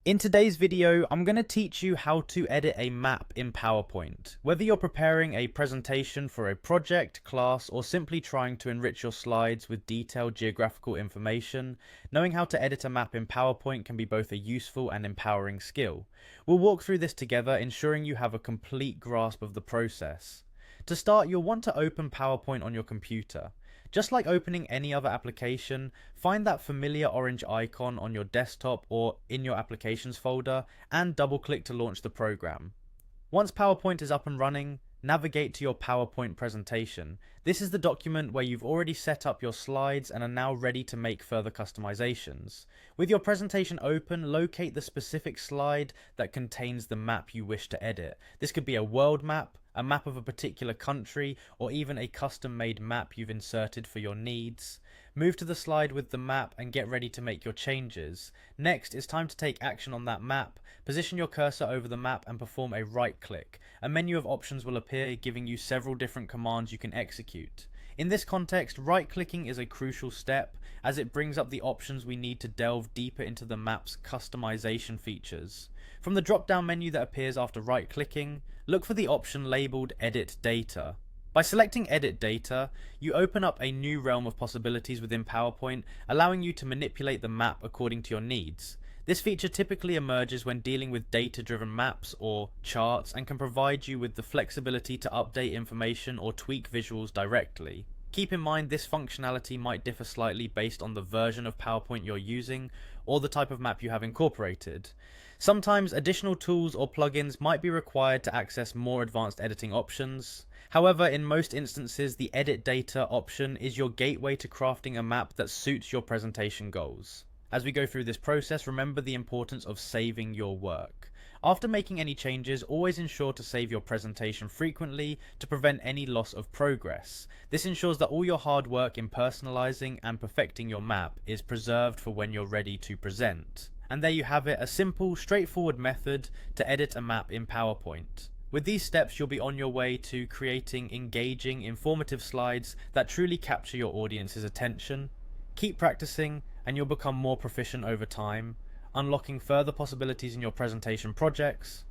In today's video, I'm going to teach you how to edit a map in PowerPoint. Whether you're preparing a presentation for a project, class, or simply trying to enrich your slides with detailed geographical information, knowing how to edit a map in PowerPoint can be both a useful and empowering skill. We'll walk through this together, ensuring you have a complete grasp of the process. To start, you'll want to open PowerPoint on your computer. Just like opening any other application, find that familiar orange icon on your desktop or in your applications folder and double-click to launch the program. Once PowerPoint is up and running, navigate to your PowerPoint presentation. This is the document where you've already set up your slides and are now ready to make further customizations. With your presentation open, locate the specific slide that contains the map you wish to edit. This could be a world map, a map of a particular country, or even a custom-made map you've inserted for your needs. Move to the slide with the map and get ready to make your changes. Next, it's time to take action on that map. Position your cursor over the map and perform a right click. A menu of options will appear, giving you several different commands you can execute. In this context, right-clicking is a crucial step, as it brings up the options we need to delve deeper into the map's customization features. From the drop-down menu that appears after right-clicking, look for the option labeled Edit Data. By selecting Edit Data, you open up a new realm of possibilities within PowerPoint, allowing you to manipulate the map according to your needs. This feature typically emerges when dealing with data-driven maps or charts and can provide you with the flexibility to update information or tweak visuals directly. Keep in mind this functionality might differ slightly based on the version of PowerPoint you're using or the type of map you have incorporated. Sometimes additional tools or plugins might be required to access more advanced editing options. However, in most instances, the Edit Data option is your gateway to crafting a map that suits your presentation goals. As we go through this process, remember the importance of saving your work. After making any changes, always ensure to save your presentation frequently to prevent any loss of progress. This ensures that all your hard work in personalizing and perfecting your map is preserved for when you're ready to present. And there you have it, a simple, straightforward method to edit a map in PowerPoint. With these steps, you'll be on your way to creating engaging, informative slides that truly capture your audience's attention. Keep practicing, and you'll become more proficient over time, unlocking further possibilities in your presentation projects.